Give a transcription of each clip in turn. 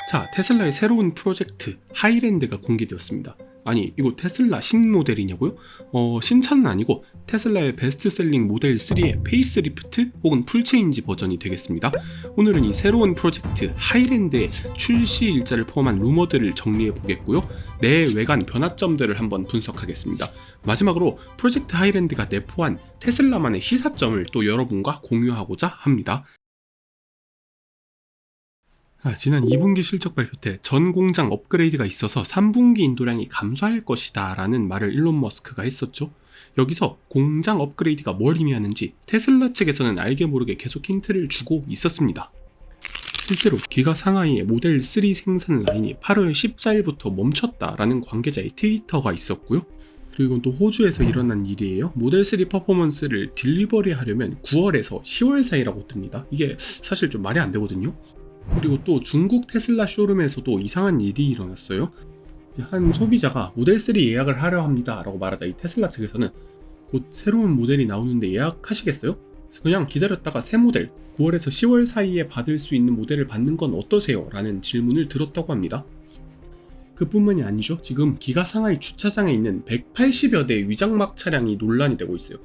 자, 테슬라의 새로운 프로젝트 하이랜드가 공개되었습니다. 아니, 이거 테슬라 신모델이냐고요? 신차는 아니고 테슬라의 베스트셀링 모델 3의 페이스리프트 혹은 풀체인지 버전이 되겠습니다. 오늘은 이 새로운 프로젝트 하이랜드의 출시 일자를 포함한 루머들을 정리해 보겠고요. 내외관 변화점들을 한번 분석하겠습니다. 마지막으로 프로젝트 하이랜드가 내포한 테슬라만의 시사점을 또 여러분과 공유하고자 합니다. 지난 2분기 실적 발표 때 전 공장 업그레이드가 있어서 3분기 인도량이 감소할 것이다 라는 말을 일론 머스크가 했었죠. 여기서 공장 업그레이드가 뭘 의미하는지 테슬라 측에서는 알게 모르게 계속 힌트를 주고 있었습니다. 실제로 기가 상하이의 모델 3 생산 라인이 8월 14일부터 멈췄다라는 관계자의 트위터가 있었고요. 그리고 이건 또 호주에서 일어난 일이에요. 모델 3 퍼포먼스를 딜리버리 하려면 9월에서 10월 사이라고 뜹니다. 이게 사실 좀 말이 안 되거든요. 그리고 또 중국 테슬라 쇼룸에서도 이상한 일이 일어났어요. 한 소비자가 모델 3 예약을 하려 합니다 라고 말하자 이 테슬라 측에서는 곧 새로운 모델이 나오는데 예약하시겠어요? 그냥 기다렸다가 새 모델 9월에서 10월 사이에 받을 수 있는 모델을 받는 건 어떠세요? 라는 질문을 들었다고 합니다. 그뿐만이 아니죠. 지금 기가 상하이 주차장에 있는 180여 대의 위장막 차량이 논란이 되고 있어요.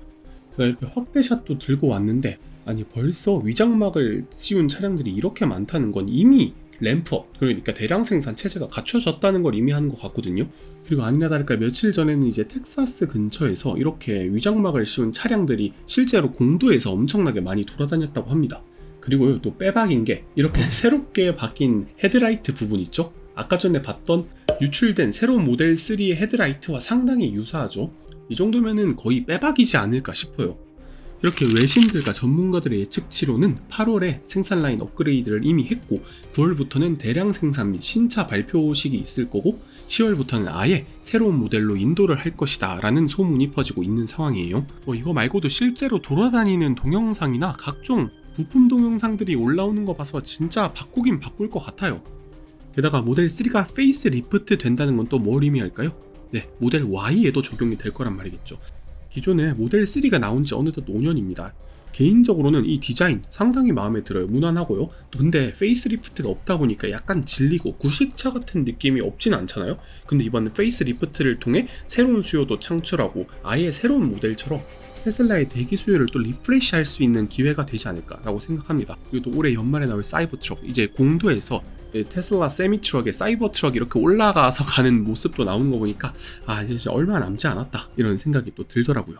제가 이렇게 확대샷도 들고 왔는데 아니 벌써 위장막을 씌운 차량들이 이렇게 많다는 건 이미 램프업, 그러니까 대량 생산 체제가 갖춰졌다는 걸 의미하는 것 같거든요. 그리고 아니나 다를까 며칠 전에는 이제 텍사스 근처에서 이렇게 위장막을 씌운 차량들이 실제로 공도에서 엄청나게 많이 돌아다녔다고 합니다. 그리고요, 또 빼박인 게 이렇게 새롭게 바뀐 헤드라이트 부분 있죠? 아까 전에 봤던 유출된 새로운 모델 3의 헤드라이트와 상당히 유사하죠. 이 정도면은 거의 빼박이지 않을까 싶어요. 이렇게 외신들과 전문가들의 예측치로는 8월에 생산 라인 업그레이드를 이미 했고 9월부터는 대량 생산 및 신차 발표식이 있을 거고 10월부터는 아예 새로운 모델로 인도를 할 것이다 라는 소문이 퍼지고 있는 상황이에요. 이거 말고도 실제로 돌아다니는 동영상이나 각종 부품 동영상들이 올라오는 거 봐서 진짜 바꾸긴 바꿀 것 같아요. 게다가 모델 3가 페이스 리프트 된다는 건 또 뭘 의미할까요? 네, 모델 Y에도 적용이 될 거란 말이겠죠. 기존에 모델 3가 나온 지 어느덧 5년입니다. 개인적으로는 이 디자인 상당히 마음에 들어요. 무난하고요. 근데 페이스리프트가 없다 보니까 약간 질리고 구식차 같은 느낌이 없진 않잖아요. 근데 이번 페이스리프트를 통해 새로운 수요도 창출하고 아예 새로운 모델처럼 테슬라의 대기 수요를 또 리프레시할 수 있는 기회가 되지 않을까라고 생각합니다. 그리고 또 올해 연말에 나올 사이버트럭, 이제 공도에서 테슬라 세미트럭에 사이버트럭이 이렇게 올라가서 가는 모습도 나오는 거 보니까 이제 얼마 남지 않았다 이런 생각이 또 들더라고요.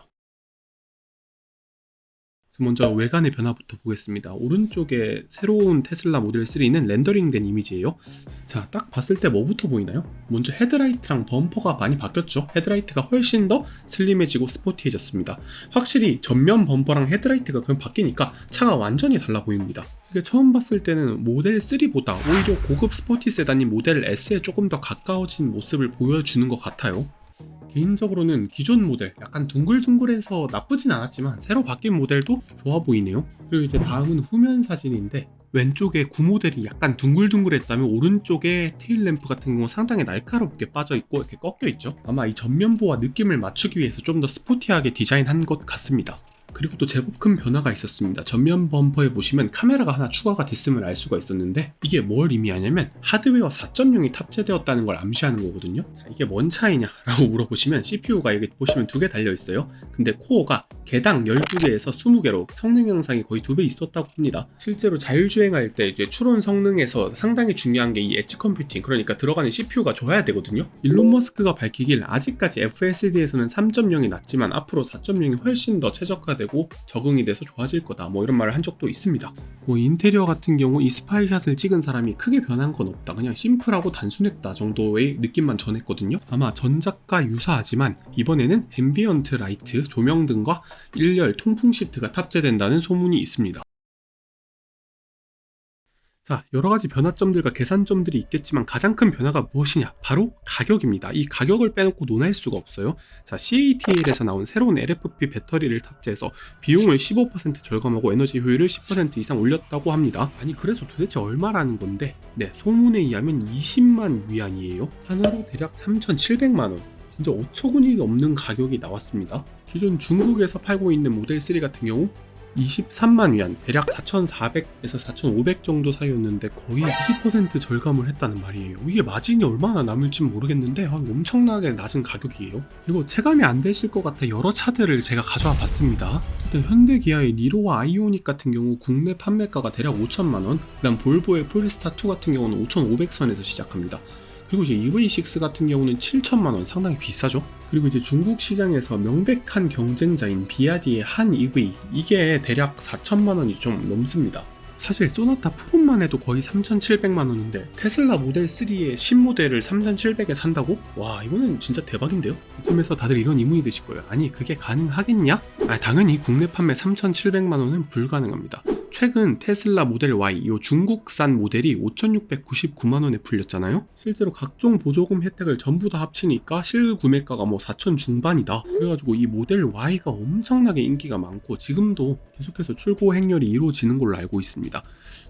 먼저 외관의 변화부터 보겠습니다. 오른쪽에 새로운 테슬라 모델 3는 렌더링된 이미지예요. 자, 딱 봤을 때 뭐부터 보이나요? 먼저 헤드라이트랑 범퍼가 많이 바뀌었죠. 헤드라이트가 훨씬 더 슬림해지고 스포티해졌습니다. 확실히 전면 범퍼랑 헤드라이트가 그냥 바뀌니까 차가 완전히 달라 보입니다. 이게 처음 봤을 때는 모델 3보다 오히려 고급 스포티 세단인 모델 S에 조금 더 가까워진 모습을 보여주는 것 같아요. 개인적으로는 기존 모델 약간 둥글둥글해서 나쁘진 않았지만 새로 바뀐 모델도 좋아 보이네요. 그리고 이제 다음은 후면 사진인데 왼쪽에 구모델이 약간 둥글둥글했다면 오른쪽에 테일램프 같은 경우 상당히 날카롭게 빠져있고 이렇게 꺾여있죠. 아마 이 전면부와 느낌을 맞추기 위해서 좀 더 스포티하게 디자인한 것 같습니다. 그리고 또 제법 큰 변화가 있었습니다. 전면 범퍼에 보시면 카메라가 하나 추가가 됐음을 알 수가 있었는데 이게 뭘 의미하냐면 하드웨어 4.0이 탑재되었다는 걸 암시하는 거거든요. 자, 이게 뭔 차이냐 라고 물어보시면 CPU가 여기 보시면 2개 달려있어요. 근데 코어가 개당 12개에서 20개로 성능 향상이 거의 2배 있었다고 합니다. 실제로 자율주행할 때 이제 추론 성능에서 상당히 중요한 게 이 엣지 컴퓨팅, 그러니까 들어가는 CPU가 좋아야 되거든요. 일론 머스크가 밝히길 아직까지 FSD에서는 3.0이 낫지만 앞으로 4.0이 훨씬 더 최적화되고 적응이 돼서 좋아질 거다 이런 말을 한 적도 있습니다. 인테리어 같은 경우 이 스파이샷을 찍은 사람이 크게 변한 건 없다, 그냥 심플하고 단순했다 정도의 느낌만 전했거든요. 아마 전작과 유사하지만 이번에는 앰비언트 라이트, 조명 등과 일렬 통풍 시트가 탑재된다는 소문이 있습니다. 자, 여러가지 변화점들과 개선점들이 있겠지만 가장 큰 변화가 무엇이냐? 바로 가격입니다. 이 가격을 빼놓고 논할 수가 없어요. 자, CATL에서 나온 새로운 LFP 배터리를 탑재해서 비용을 15% 절감하고 에너지 효율을 10% 이상 올렸다고 합니다. 아니, 그래서 도대체 얼마라는 건데? 네, 소문에 의하면 20만 위안이에요. 하나로 대략 3,700만원. 진짜 어처구니 없는 가격이 나왔습니다. 기존 중국에서 팔고 있는 모델 3 같은 경우 23만 위안, 대략 4,400에서 4,500 정도 사이였는데 거의 20% 절감을 했다는 말이에요. 이게 마진이 얼마나 남을진 모르겠는데 엄청나게 낮은 가격이에요. 그리고 체감이 안 되실 것 같아 여러 차들을 제가 가져와 봤습니다. 일단 현대 기아의 니로와 아이오닉 같은 경우 국내 판매가가 대략 5천만 원, 그다음 볼보의 폴스타2 같은 경우는 5,500선에서 시작합니다. 그리고 이제 EV6 같은 경우는 7천만 원, 상당히 비싸죠. 그리고 이제 중국 시장에서 명백한 경쟁자인 비아디의 한 EV, 이게 대략 4천만 원이 좀 넘습니다. 사실 소나타 프롬만 해도 거의 3,700만 원인데 테슬라 모델 3의 신모델을 3,700에 산다고? 와, 이거는 진짜 대박인데요? 이쯤에서 다들 이런 의문이 드실 거예요. 아니, 그게 가능하겠냐? 당연히 국내 판매 3,700만 원은 불가능합니다. 최근 테슬라 모델 Y, 이 중국산 모델이 5,699만 원에 풀렸잖아요. 실제로 각종 보조금 혜택을 전부 다 합치니까 실구매가가 뭐 4천 중반이다. 그래가지고 이 모델 Y가 엄청나게 인기가 많고 지금도 계속해서 출고 행렬이 이루어지는 걸로 알고 있습니다.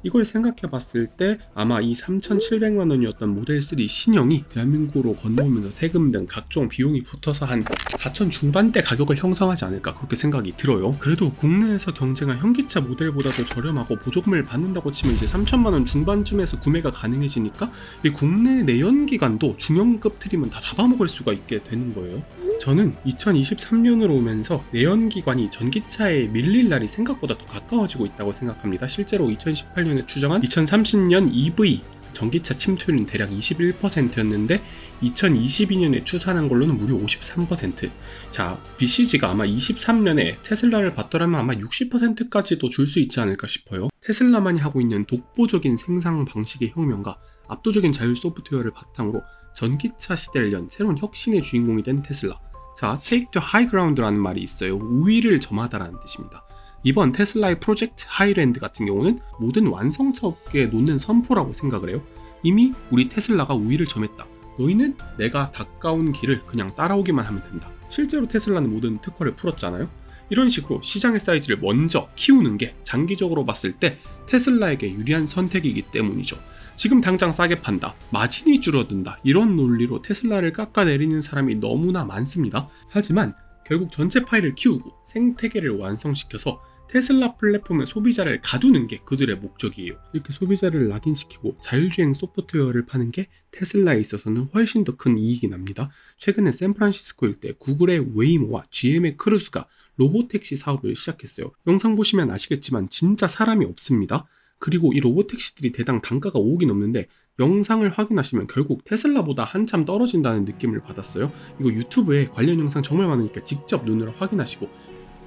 이걸 생각해 봤을 때 아마 이 3,700만 원이었던 모델 3 신형이 대한민국으로 건너오면서 세금 등 각종 비용이 붙어서 한 4천 중반대 가격을 형성하지 않을까, 그렇게 생각이 들어요. 그래도 국내에서 경쟁할 현기차 모델보다도 저렴하고 보조금을 받는다고 치면 이제 3천만 원 중반쯤에서 구매가 가능해지니까 이 국내 내연기관도 중형급 트림은 다 잡아먹을 수가 있게 되는 거예요. 저는 2023년으로 오면서 내연기관이 전기차에 밀릴 날이 생각보다 더 가까워지고 있다고 생각합니다. 실제로 2018년에 추정한 2030년 EV 전기차 침투율은 대략 21%였는데 2022년에 추산한 걸로는 무려 53%. 자, BCG가 아마 23년에 테슬라를 받더라면 아마 60%까지도 줄 수 있지 않을까 싶어요. 테슬라만이 하고 있는 독보적인 생산 방식의 혁명과 압도적인 자율 소프트웨어를 바탕으로 전기차 시대를 연 새로운 혁신의 주인공이 된 테슬라. 자, take the high ground라는 말이 있어요. 우위를 점하다라는 뜻입니다. 이번 테슬라의 프로젝트 하이랜드 같은 경우는 모든 완성차 업계에 놓는 선포라고 생각을 해요. 이미 우리 테슬라가 우위를 점했다. 너희는 내가 닦아온 길을 그냥 따라오기만 하면 된다. 실제로 테슬라는 모든 특허를 풀었잖아요. 이런 식으로 시장의 사이즈를 먼저 키우는 게 장기적으로 봤을 때 테슬라에게 유리한 선택이기 때문이죠. 지금 당장 싸게 판다, 마진이 줄어든다, 이런 논리로 테슬라를 깎아내리는 사람이 너무나 많습니다. 하지만 결국 전체 파일을 키우고 생태계를 완성시켜서 테슬라 플랫폼의 소비자를 가두는 게 그들의 목적이에요. 이렇게 소비자를 낙인시키고 자율주행 소프트웨어를 파는 게 테슬라에 있어서는 훨씬 더 큰 이익이 납니다. 최근에 샌프란시스코 일대 구글의 웨이모와 GM의 크루즈가 로보택시 사업을 시작했어요. 영상 보시면 아시겠지만 진짜 사람이 없습니다. 그리고 이 로보택시들이 대당 단가가 5억이 넘는데 영상을 확인하시면 결국 테슬라보다 한참 떨어진다는 느낌을 받았어요. 이거 유튜브에 관련 영상 정말 많으니까 직접 눈으로 확인하시고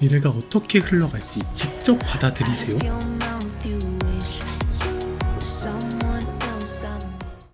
미래가 어떻게 흘러갈지 직접 받아들이세요.